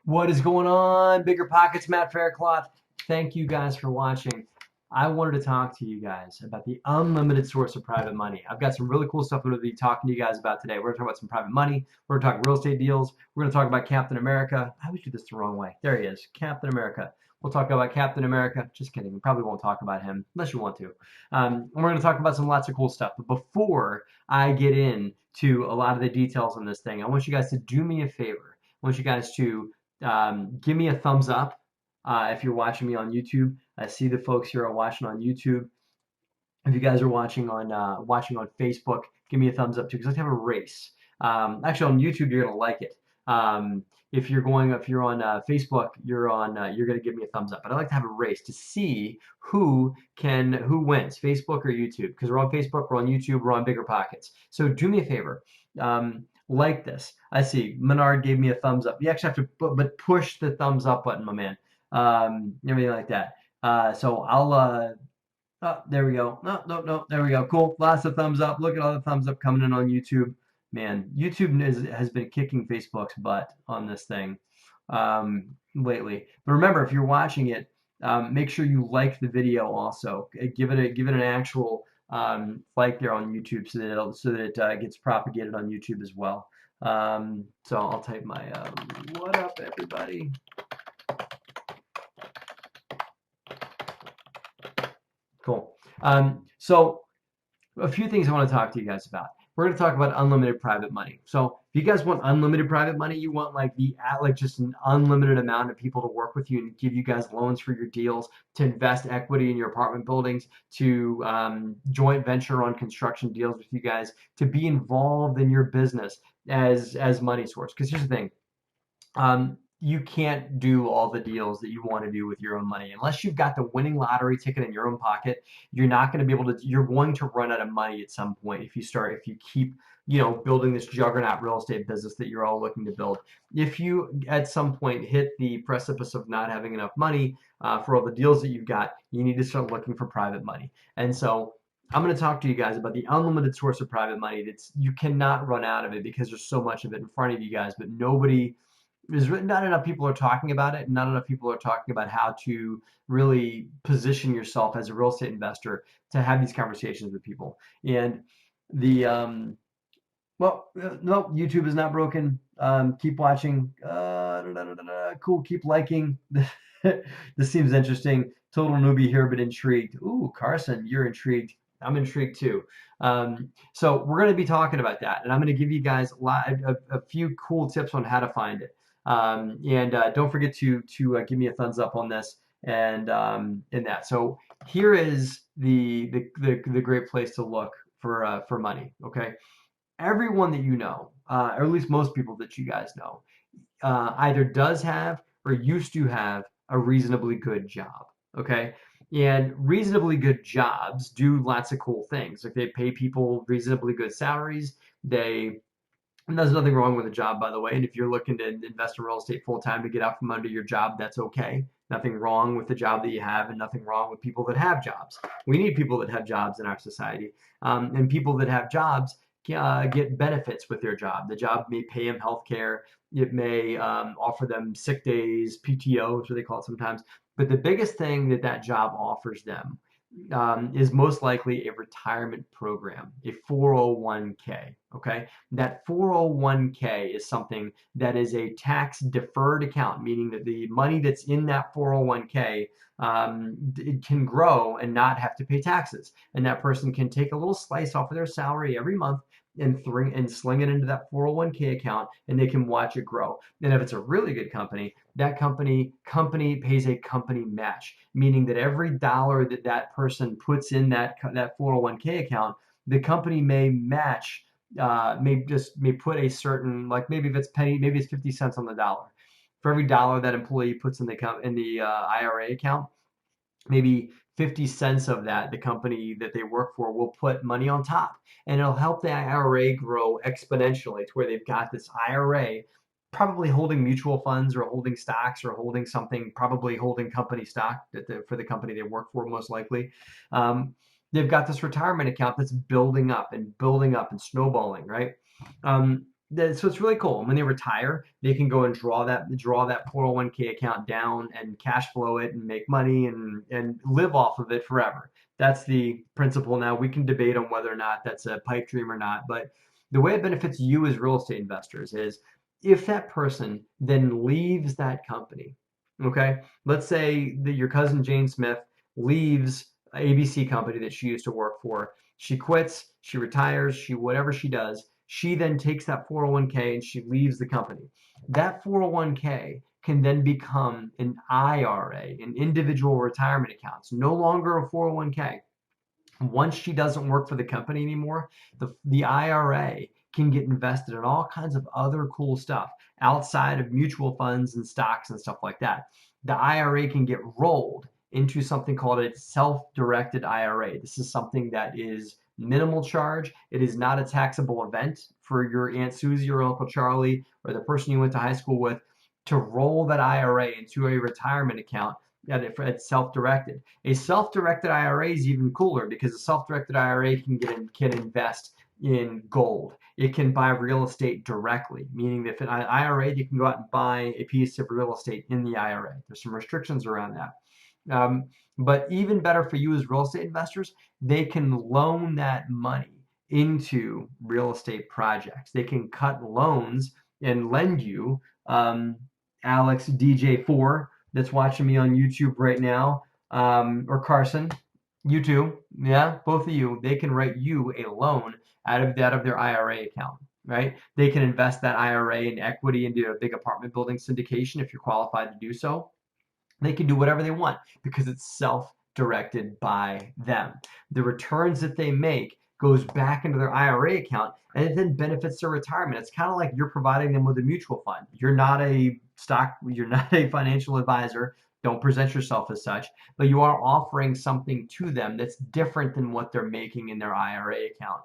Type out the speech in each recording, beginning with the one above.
What is going on? BiggerPockets, Matt Faircloth. Thank you guys for watching. I wanted to talk to you guys about the unlimited source of private money. I've got some really cool stuff I'm going to be talking to you guys about today. We're going to talk about some private money. We're going to talk real estate deals. We're going to talk about Captain America. I always do this the wrong way. There he is, Captain America. We'll talk about Captain America. Just kidding. We probably won't talk about him unless you want to. We're going to talk about some lots of cool stuff. But before I get into a lot of the details on this thing, I want you guys to do me a favor. I want you guys to give me a thumbs up if you're watching me on YouTube. I see the folks here are watching on YouTube. If you guys are watching on Facebook, give me a thumbs up too, because I like to have a race. Actually, on YouTube, you're gonna like it. If you're on Facebook, you're gonna give me a thumbs up. But I like to have a race to see who wins, Facebook or YouTube, because we're on Facebook, we're on YouTube, we're on BiggerPockets. So do me a favor. Like this. I see Menard gave me a thumbs up. You actually have to push the thumbs up button, my man. Everything like that. So I'll oh, there we go. No, there we go. Cool. Lots of thumbs up. Look at all the thumbs up coming in on YouTube. Man, YouTube has been kicking Facebook's butt on this thing lately. But remember, if you're watching it, make sure you like the video also. Give it an actual like there on YouTube so that it gets propagated on YouTube as well. So I'll type my what up, everybody. Cool. So a few things I want to talk to you guys about. We're going to talk about unlimited private money. So if you guys want unlimited private money, you want like just an unlimited amount of people to work with you and give you guys loans for your deals, to invest equity in your apartment buildings, to joint venture on construction deals with you guys, to be involved in your business as money source. Because here's the thing. You can't do all the deals that you want to do with your own money unless you've got the winning lottery ticket in your own pocket. You're not going to be able to. You're going to run out of money at some point if you keep building this juggernaut real estate business that you're all looking to build. If you at some point hit the precipice of not having enough money for all the deals that you've got, you need to start looking for private money. And so I'm going to talk to you guys about the unlimited source of private money. You cannot run out of it because there's so much of it in front of you guys, but not enough people are talking about it. Not enough people are talking about how to really position yourself as a real estate investor to have these conversations with people. And the no, YouTube is not broken. Keep watching. Cool. Keep liking. This seems interesting. Total newbie here, but intrigued. Ooh, Carson, you're intrigued. I'm intrigued too. So we're going to be talking about that, and I'm going to give you guys a few cool tips on how to find it. Don't forget to give me a thumbs up on this and in that. So here is the great place to look for money. Okay, everyone that you know, or at least most people that you guys know, either does have or used to have a reasonably good job. Okay. And reasonably good jobs do lots of cool things. Like they pay people reasonably good salaries. And there's nothing wrong with a job, by the way. And if you're looking to invest in real estate full time to get out from under your job, that's okay. Nothing wrong with the job that you have, and nothing wrong with people that have jobs. We need people that have jobs in our society, and people that have jobs get benefits with their job. The job may pay them health care. It may offer them sick days, PTO, so they call it sometimes. But the biggest thing that job offers them is most likely a retirement program, a 401k. Okay, that 401k is something that is a tax deferred account, meaning that the money that's in that 401k it can grow and not have to pay taxes, and that person can take a little slice off of their salary every month and sling it into that 401k account, and they can watch it grow. And if it's a really good company, that company pays a company match, meaning that every dollar that person puts in that 401k account, the company may match, may put a certain, like maybe if it's penny, maybe it's 50 cents on the dollar. For every dollar that employee puts in the IRA account, maybe 50 cents of that, the company that they work for will put money on top, and it'll help the IRA grow exponentially to where they've got this IRA probably holding mutual funds or holding stocks or holding something, probably holding company stock for the company they work for, most likely. They've got this retirement account that's building up and snowballing, right? So it's really cool. When they retire, they can go and draw that 401k account down and cash flow it and make money and live off of it forever. That's the principle. Now we can debate on whether or not that's a pipe dream or not, but the way it benefits you as real estate investors is if that person then leaves that company. Okay, let's say that your cousin Jane Smith leaves ABC company that she used to work for. She quits, she retires, she whatever she does, she then takes that 401k and she leaves the company. That 401k can then become an IRA, an individual retirement account. It's no longer a 401k. Once she doesn't work for the company anymore, the IRA can get invested in all kinds of other cool stuff outside of mutual funds and stocks and stuff like that. The IRA can get rolled into something called a self-directed IRA. This is something that is minimal charge. It is not a taxable event for your Aunt Susie or Uncle Charlie or the person you went to high school with to roll that IRA into a retirement account it's self-directed. A self-directed IRA is even cooler because a self-directed IRA can invest in gold. It can buy real estate directly, meaning if an IRA, you can go out and buy a piece of real estate in the IRA. There's some restrictions around that. But even better for you as real estate investors, they can loan that money into real estate projects. They can cut loans and lend you, Alex DJ4, that's watching me on YouTube right now, or Carson, you too, yeah, both of you, they can write you a loan out of their IRA account, right? They can invest that IRA in equity into a big apartment building syndication if you're qualified to do so. They can do whatever they want because it's self-directed by them. The returns that they make goes back into their IRA account and it then benefits their retirement. It's kind of like you're providing them with a mutual fund. You're not a financial advisor. Don't present yourself as such, but you are offering something to them that's different than what they're making in their IRA account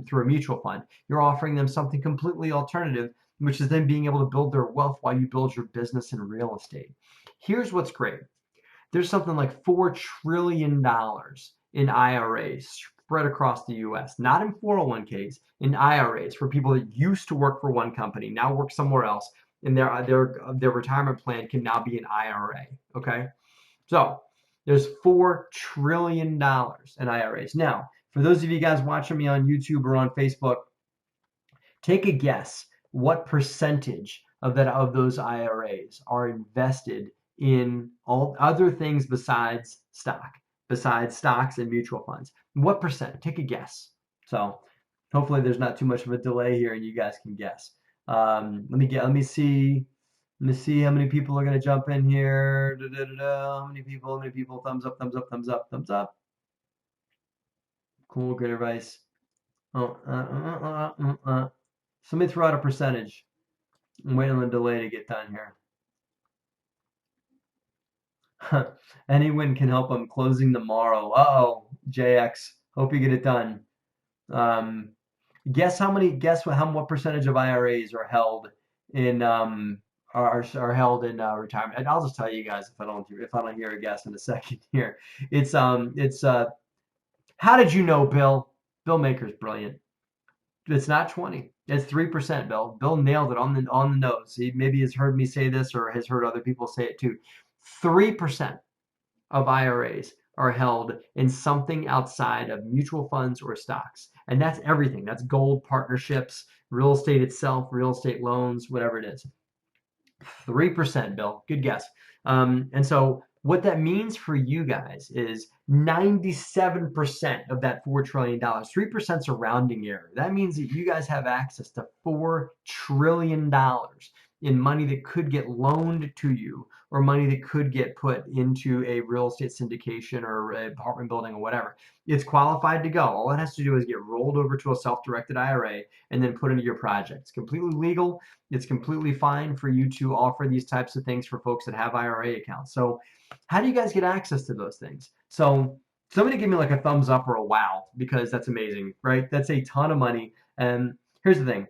through a mutual fund. You're offering them something completely alternative, which is then being able to build their wealth while you build your business in real estate. Here's what's great. There's something like $4 trillion in IRAs spread across the US, not in 401ks, in IRAs for people that used to work for one company, now work somewhere else, and their retirement plan can now be an IRA, okay? So there's $4 trillion in IRAs. Now, for those of you guys watching me on YouTube or on Facebook, take a guess what percentage of those IRAs are invested in all other things besides stocks and mutual funds. What percent? Take a guess. So hopefully there's not too much of a delay here and you guys can guess. Let me see how many people are going to jump in here. How many people? Thumbs up, thumbs up, thumbs up, thumbs up. Cool, good advice. Somebody throw out a percentage. I'm waiting on the delay to get done here. Anyone can help. I'm closing tomorrow. Uh-oh, JX. Hope you get it done. Guess what percentage of IRAs are held in held in retirement. And I'll just tell you guys if I don't hear a guess in a second here. It's how did you know, Bill? Bill Maker's brilliant. It's not 20. It's 3%, Bill. Bill nailed it on the nose. He maybe has heard me say this or has heard other people say it too. 3% of IRAs are held in something outside of mutual funds or stocks. And that's everything. That's gold, partnerships, real estate itself, real estate loans, whatever it is. 3%, Bill. Good guess. And so what that means for you guys is 97% of that $4 trillion, 3% is a rounding error. That means that you guys have access to $4 trillion in money that could get loaned to you or money that could get put into a real estate syndication or an apartment building or whatever. It's qualified to go. All it has to do is get rolled over to a self-directed IRA and then put into your project. It's completely legal. It's completely fine for you to offer these types of things for folks that have IRA accounts. So how do you guys get access to those things? So somebody give me like a thumbs up or a wow, because that's amazing, right? That's a ton of money. And here's the thing.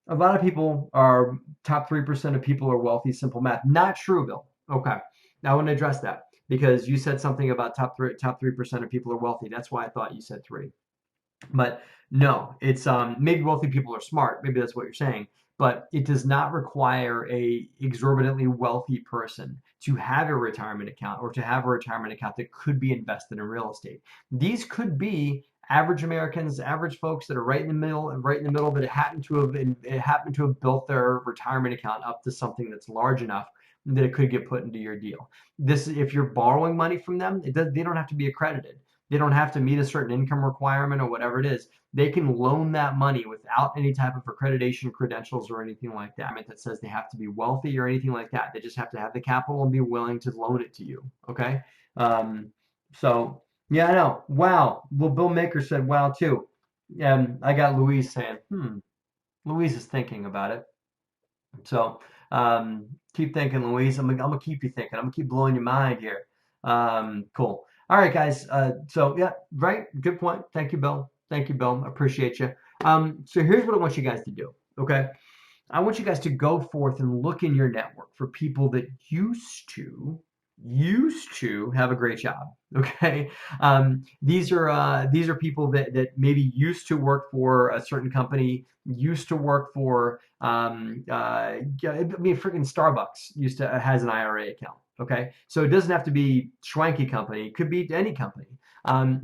A lot of people are top 3% of people are wealthy, simple math. Not true, Bill. Okay. Now I want to address that because you said something about top 3% of people are wealthy. That's why I thought you said 3. But no, it's maybe wealthy people are smart. Maybe that's what you're saying. But it does not require a exorbitantly wealthy person to have a retirement account or to have a retirement account that could be invested in real estate. These could be average Americans, average folks that are right in the middle that happen to have built their retirement account up to something that's large enough that it could get put into your deal. This, if you're borrowing money from them, they don't have to be accredited. They don't have to meet a certain income requirement or whatever it is. They can loan that money without any type of accreditation credentials or anything like that. That says they have to be wealthy or anything like that. They just have to have the capital and be willing to loan it to you. Okay. Um, so yeah, I know. Wow. Well, Bill Maker said wow too. And I got Louise saying, Louise is thinking about it. So keep thinking, Louise. I'm gonna keep you thinking. I'm gonna keep blowing your mind here. Cool. All right, guys. So yeah, right. Good point. Thank you, Bill. Thank you, Bill. I appreciate you. So here's what I want you guys to do. Okay. I want you guys to go forth and look in your network for people that used to have a great job. Okay, these are people that maybe used to work for a certain company, used to work for yeah, I mean, freaking Starbucks used to has an IRA account. Okay, so it doesn't have to be Schwanky company; it could be any company.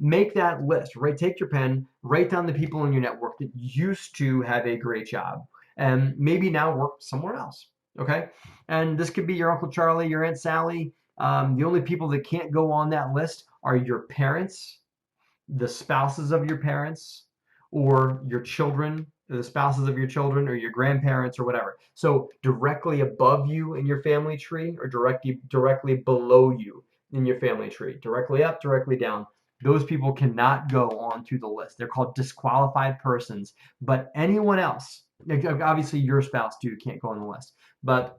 Make that list, right? Take your pen, write down the people in your network that used to have a great job and maybe now work somewhere else. Okay. And this could be your Uncle Charlie, your Aunt Sally. The only people that can't go on that list are your parents, the spouses of your parents, or your children, or the spouses of your children, or your grandparents, or whatever. So directly above you in your family tree, or directly below you in your family tree, directly up, directly down. Those people cannot go onto the list. They're called disqualified persons. But anyone else, obviously your spouse too can't go on the list, but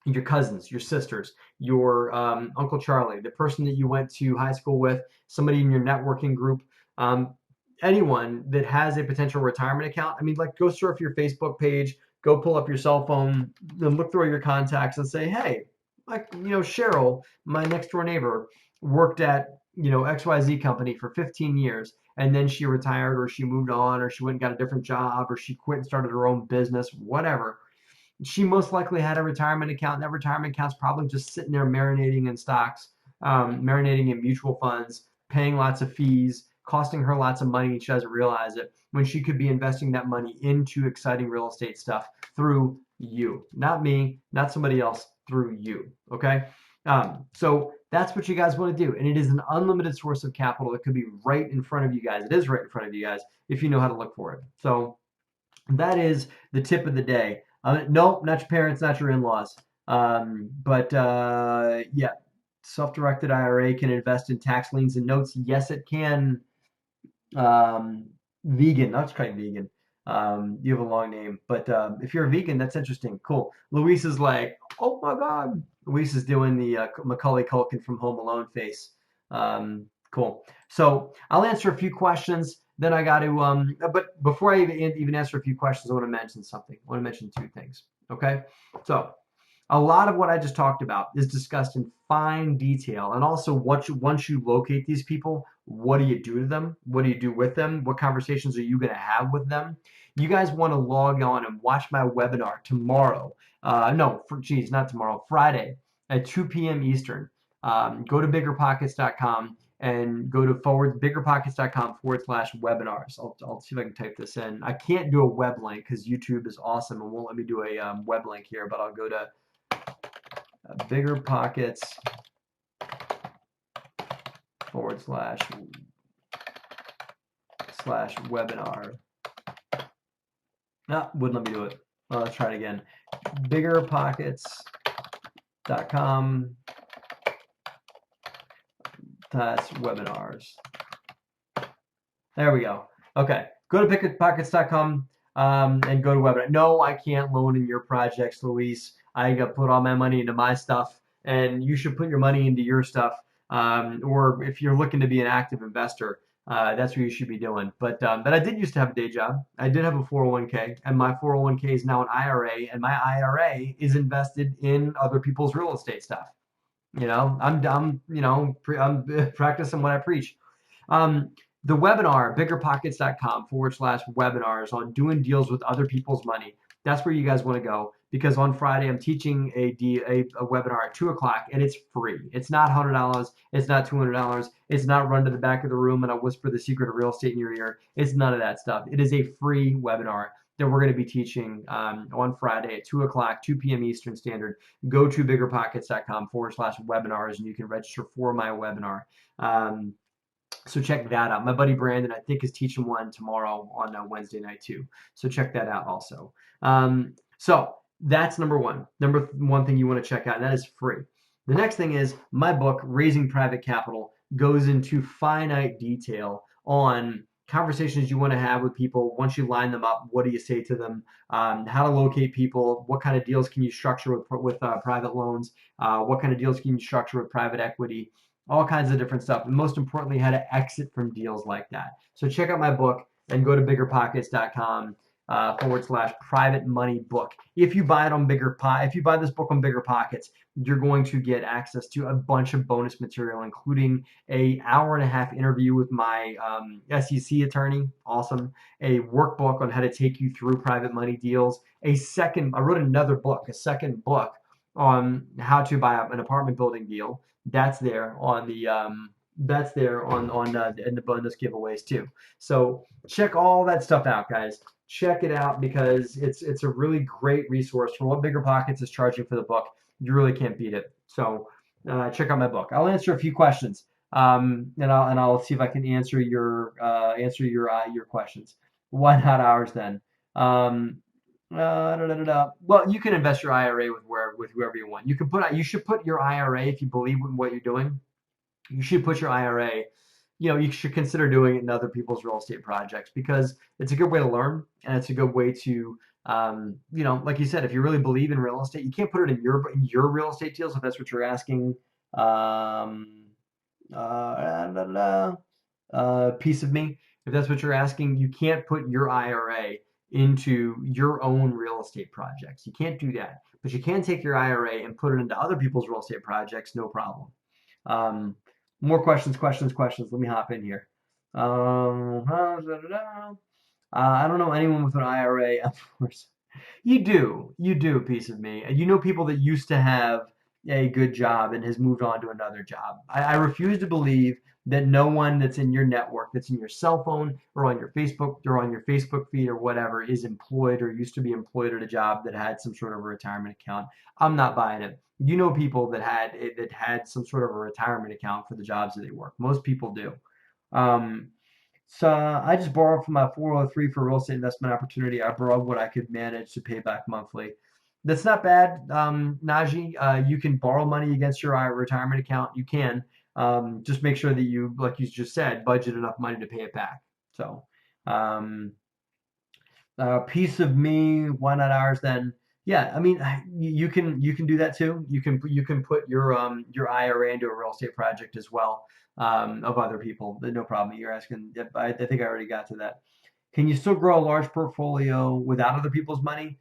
your cousins, your sisters, your Uncle Charlie, the person that you went to high school with, somebody in your networking group, um, anyone that has a potential retirement account. I mean, like, go surf your Facebook page, go pull up your cell phone, and look through your contacts and say, hey, like, Cheryl, my next door neighbor, worked at, XYZ company for 15 years. And then she retired or she moved on or she went and got a different job or she quit and started her own business, whatever. She most likely had a retirement account. That retirement account's probably just sitting there marinating in stocks, marinating in mutual funds, paying lots of fees, costing her lots of money, and she doesn't realize it, when she could be investing that money into exciting real estate stuff through you. Not me, not somebody else, through you. Okay? So that's what you guys want to do. And it is an unlimited source of capital that could be right in front of you guys. It is right in front of you guys if you know how to look for it. So that is the tip of the day. Nope, not your parents, not your in-laws. But yeah, self-directed IRA can invest in tax liens and notes. Yes, it can. Um, Vegan, not quite vegan. You have a long name, but if you're a vegan, that's interesting. Cool. Luis is like, oh my God. Luis is doing the Macaulay Culkin from Home Alone face. Cool. So I'll answer a few questions. Then I got to, but before I even answer a few questions, I want to mention something. I want to mention two things. Okay. So a lot of what I just talked about is discussed in fine detail. And also, once you locate these people, what do you do to them? What do you do with them? What conversations are you going to have with them? You guys want to log on and watch my webinar tomorrow. Not tomorrow, Friday at 2 p.m. Eastern. Go to biggerpockets.com and go to biggerpockets.com/webinars. I'll see if I can type this in. I can't do a web link because YouTube is awesome and won't let me do a web link here, but I'll go to BiggerPockets/webinar. No, wouldn't let me do it. Well, let's try it again. BiggerPockets.com/webinars. There we go. Okay, go to BiggerPockets.com and go to webinar. No, I can't loan in your projects, Luis. I got to put all my money into my stuff, and you should put your money into your stuff. Or if you're looking to be an active investor, that's what you should be doing. But I did used to have a day job. I did have a 401k, and my 401k is now an IRA, and my IRA is invested in other people's real estate stuff. I'm practicing what I preach. The webinar, biggerpockets.com/webinars on doing deals with other people's money. That's where you guys want to go, because on Friday I'm teaching a webinar at 2 o'clock, and it's free. It's not $100. It's not $200. It's not run to the back of the room and I'll whisper the secret of real estate in your ear. It's none of that stuff. It is a free webinar that we're going to be teaching on Friday at 2 o'clock, 2 p.m. Eastern Standard. Go to biggerpockets.com/webinars and you can register for my webinar. So check that out. My buddy Brandon, I think, is teaching one tomorrow on Wednesday night too. So check that out also. So that's number one. Number one thing you want to check out, and that is free. The next thing is my book, Raising Private Capital, goes into finite detail on conversations you want to have with people. Once you line them up, what do you say to them? How to locate people? What kind of deals can you structure with private loans? What kind of deals can you structure with private equity? All kinds of different stuff. And most importantly, how to exit from deals like that. So check out my book and go to biggerpockets.com /private money book. If you buy it on if you buy this book on BiggerPockets, you're going to get access to a bunch of bonus material, including a hour-and-a-half interview with my SEC attorney. Awesome. A workbook on how to take you through private money deals. I wrote another book, a second book on how to buy an apartment building deal. That's there on the in the bonus giveaways too. So check all that stuff out, guys. Check it out, because it's a really great resource for what BiggerPockets is charging for the book. You really can't beat it. So check out my book. I'll answer a few questions, and I'll see if I can answer your questions. Why not ours then? Well, you can invest your IRA with whoever you want. You should put your IRA, if you believe in what you're doing. You should put your IRA. You should consider doing it in other people's real estate projects, because it's a good way to learn, and it's a good way to, like you said, if you really believe in real estate, you can't put it in your real estate deals if that's what you're asking. Piece of me. If that's what you're asking, you can't put your IRA into your own real estate projects. You can't do that, but you can take your IRA and put it into other people's real estate projects, no problem. More questions. Let me hop in here. I don't know anyone with an IRA. Of course, you do, piece of me. You know people that used to have a good job and has moved on to another job. I refuse to believe that no one that's in your network, that's in your cell phone or on your Facebook feed or whatever, is employed or used to be employed at a job that had some sort of a retirement account. I'm not buying it. You know people that had some sort of a retirement account for the jobs that they work. Most people do. So I just borrowed from my 403 for real estate investment opportunity. I borrowed what I could manage to pay back monthly. That's not bad, Najee. You can borrow money against your retirement account. You can. Just make sure that you, like you just said, budget enough money to pay it back. So, piece of me, why not ours then? Yeah, I mean, you can do that too. You can put your IRA into a real estate project as well, of other people. No problem. You're asking. I think I already got to that. Can you still grow a large portfolio without other people's money?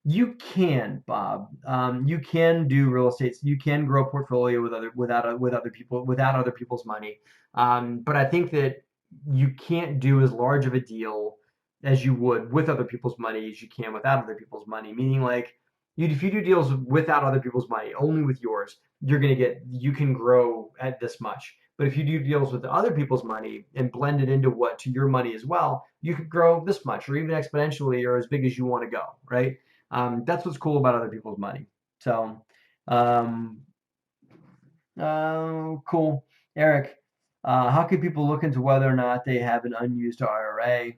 You can, Bob. You can do real estate. You can grow a portfolio without other people's money. But I think that you can't do as large of a deal as you would with other people's money as you can without other people's money. Meaning, like, if you do deals without other people's money, only with yours, you can grow at this much. But if you do deals with other people's money and blend it into to your money as well, you could grow this much, or even exponentially, or as big as you want to go, right? That's what's cool about other people's money. So, cool. Eric, how can people look into whether or not they have an unused IRA?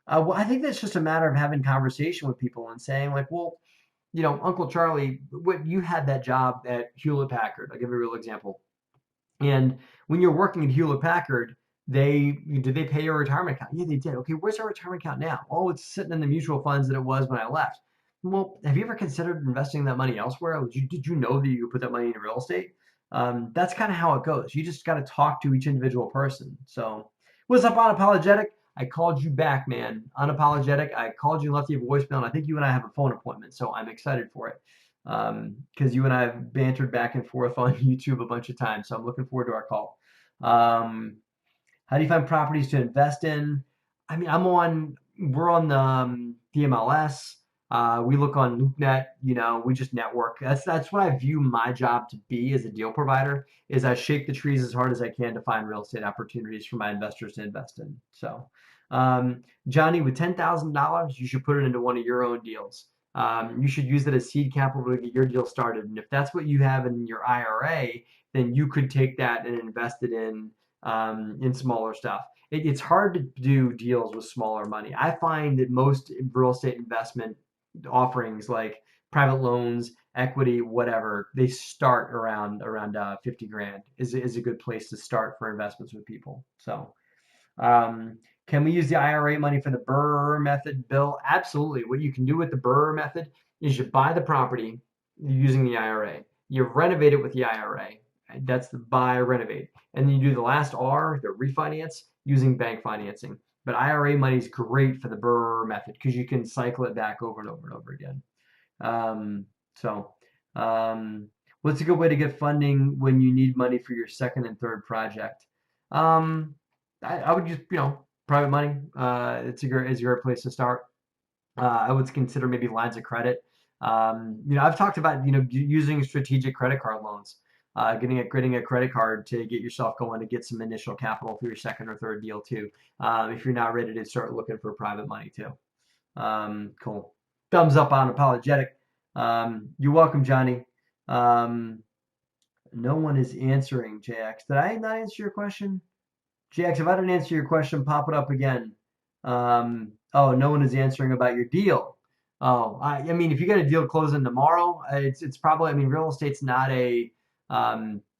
Well, I think that's just a matter of having conversation with people and saying, like, well, Uncle Charlie, you had that job at Hewlett Packard. I'll give you a real example. And when you're working at Hewlett Packard, did they pay your retirement account? Yeah, they did. Okay, where's our retirement account now? Oh, it's sitting in the mutual funds that it was when I left. Well, have you ever considered investing that money elsewhere? Did you know that you could put that money into real estate? That's kind of how it goes. You just got to talk to each individual person. So, what's up, Unapologetic? I called you back, man. Unapologetic. I called you and left you a voicemail, and I think you and I have a phone appointment, so I'm excited for it. Because you and I have bantered back and forth on YouTube a bunch of times, so I'm looking forward to our call. How How do you find properties to invest in? I mean, we're on the MLS. We look on LoopNet, we just network. That's what I view my job to be as a deal provider, is I shake the trees as hard as I can to find real estate opportunities for my investors to invest in. So, Johnny, with $10,000, you should put it into one of your own deals. You should use it as seed capital to get your deal started. And if that's what you have in your IRA, then you could take that and invest it in smaller stuff. It's hard to do deals with smaller money. I find that most real estate investment offerings like private loans, equity, whatever, they start around 50 grand is a good place to start for investments with people. So, can we use the IRA money for the BRRRR method, Bill? Absolutely. What you can do with the BRRRR method is you buy the property using the IRA. You renovate it with the IRA. That's the buy, renovate. And then you do the last R, the refinance, using bank financing. But IRA money is great for the BRRRR method because you can cycle it back over and over and over again. So, what's a good way to get funding when you need money for your second and third project? Um, I would just, private money. It's a great place to start. I would consider maybe lines of credit. I've talked about, using strategic credit card loans, getting a credit card to get yourself going to get some initial capital for your second or third deal too. If you're not ready to start looking for private money too. Cool. Thumbs up on apologetic. You're welcome, Johnny. Um, no one is answering, JX. Did I not answer your question? JX, if I didn't answer your question, pop it up again. Oh, no one is answering about your deal. Oh, I mean, if you got a deal closing tomorrow, it's probably, I mean, real estate's not a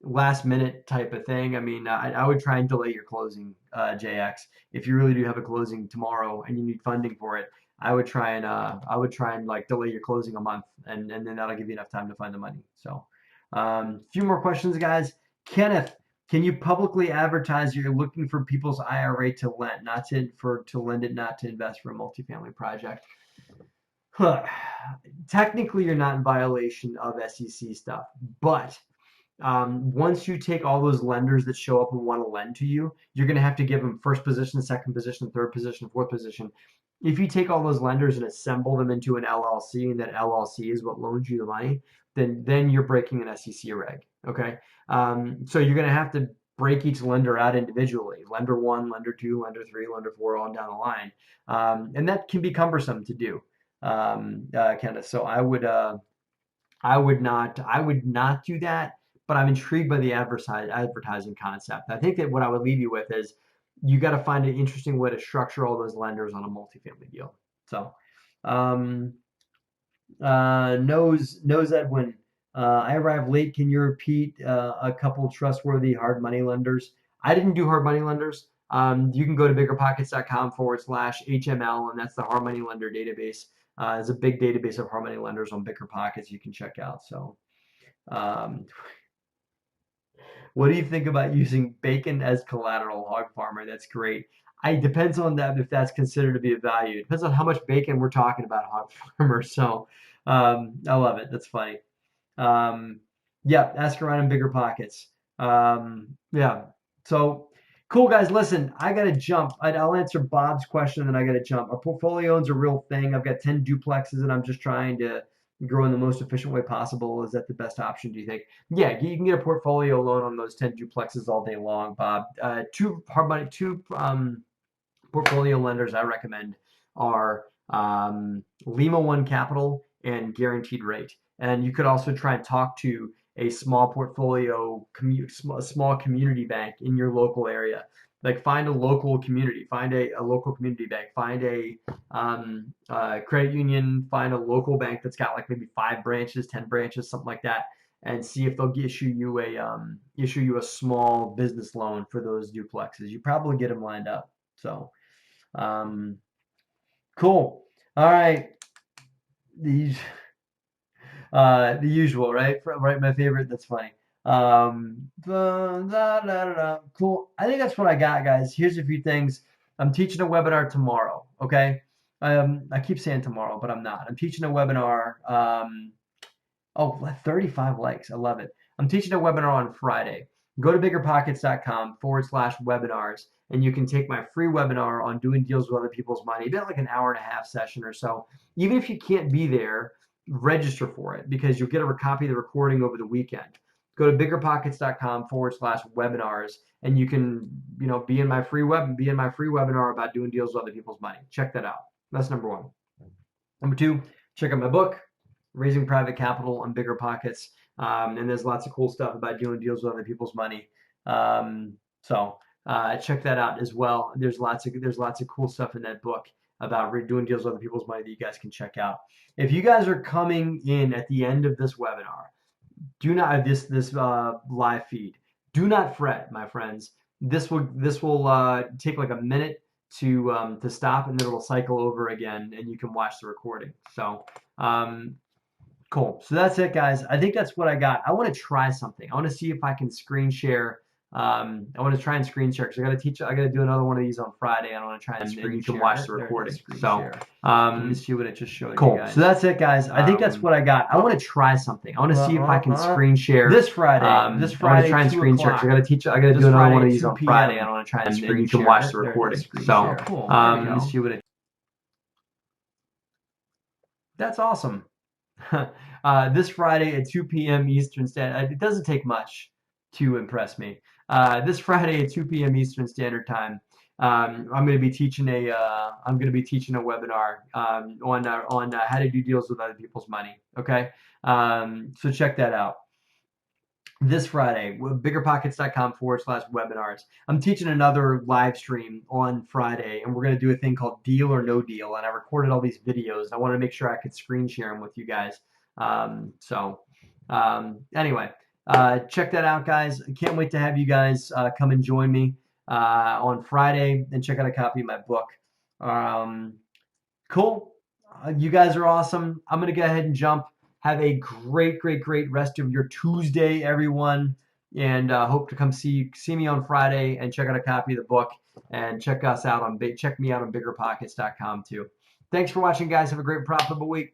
last minute type of thing. I mean, I would try and delay your closing, JX. If you really do have a closing tomorrow and you need funding for it, I would try and like delay your closing a month, and then that'll give you enough time to find the money. So, a few more questions, guys. Kenneth, can you publicly advertise you're looking for people's IRA to lend, to lend it, not to invest for a multifamily project? Huh. Technically, you're not in violation of SEC stuff, but once you take all those lenders that show up and want to lend to you, you're going to have to give them first position, second position, third position, fourth position. If you take all those lenders and assemble them into an LLC, and that LLC is what loans you the money, then you're breaking an SEC reg. Okay, so you're going to have to break each lender out individually. Lender one, lender two, lender three, lender four, on down the line, and that can be cumbersome to do, Kenneth. So I would not do that, but I'm intrigued by the advertising concept. I think that what I would leave you with is you got to find an interesting way to structure all those lenders on a multifamily deal. So, um, knows Edwin. I arrived late. Can you repeat a couple trustworthy hard money lenders? I didn't do hard money lenders. You can go to biggerpockets.com/HML, and that's the hard money lender database. There's a big database of hard money lenders on BiggerPockets you can check out. So, um, what do you think about using bacon as collateral, hog farmer? That's great. It depends on that if that's considered to be a value. It depends on how much bacon we're talking about, hog farmer. So, I love it. That's funny. Um, yeah, ask around in bigger pockets. Yeah. So cool, guys. Listen, I gotta jump. I'll answer Bob's question, and then I gotta jump. Our portfolio is a real thing. I've got 10 duplexes, and I'm just trying to grow in the most efficient way possible. Is that the best option, do you think? Yeah, you can get a portfolio loan on those 10 duplexes all day long, Bob. Two portfolio lenders I recommend are Lima One Capital and Guaranteed Rate. And you could also try and talk to a small portfolio, a small community bank in your local area. Like find a local community, find a local community bank, find a credit union, find a local bank that's got like maybe 5 branches, 10 branches, something like that, and see if they'll issue you a small business loan for those duplexes. You probably get them lined up. So. Cool. All right. These the usual, right? Right, my favorite. That's funny. Cool. I think that's what I got, guys. Here's a few things. I'm teaching a webinar tomorrow. Okay. I keep saying tomorrow, but I'm not. I'm teaching a webinar. Oh, 35 likes. I love it. I'm teaching a webinar on Friday. go to biggerpockets.com/webinars, and you can take my free webinar on doing deals with other people's money, about like an hour-and-a-half session or so. Even if you can't be there, register for it because you'll get a copy of the recording over the weekend. Go to biggerpockets.com/webinars, and you can, be in my free webinar about doing deals with other people's money. Check that out. That's number one. Number two, check out my book, Raising Private Capital on BiggerPockets. And there's lots of cool stuff about doing deals with other people's money. So check that out as well. There's lots of cool stuff in that book about doing deals with other people's money that you guys can check out. If you guys are coming in at the end of this webinar, do not this live feed. Do not fret, my friends. This will take like a minute to stop, and then it'll cycle over again, and you can watch the recording. So cool. So that's it, guys. I think that's what I got. I want to try something. I want to see if I can screen share. I want to try and screen share because I got to do another one of these on Friday. I want to try and you can watch the recording. So let me see what it just showed. Cool. You guys. So that's it, guys. I think that's what I got. I want to try something. I want to see if I can screen share this Friday. I want to try and screen share because I got to do another one of these on Friday. I want to try and you can watch the recording. So let me see what it. That's awesome. This Friday at 2 p.m. Eastern Standard. It doesn't take much to impress me. This Friday at 2 p.m. Eastern Standard Time, I'm going to be teaching a webinar on how to do deals with other people's money. Okay, so check that out. This Friday, biggerpockets.com/webinars. I'm teaching another live stream on Friday, and we're going to do a thing called Deal or No Deal. And I recorded all these videos. I wanted to make sure I could screen share them with you guys. Anyway, check that out, guys. I can't wait to have you guys come and join me on Friday and check out a copy of my book. Cool. You guys are awesome. I'm going to go ahead and jump. Have a great rest of your Tuesday, everyone. And hope to come see me on Friday and check out a copy of the book and check me out on BiggerPockets.com too. Thanks for watching, guys. Have a great profitable week.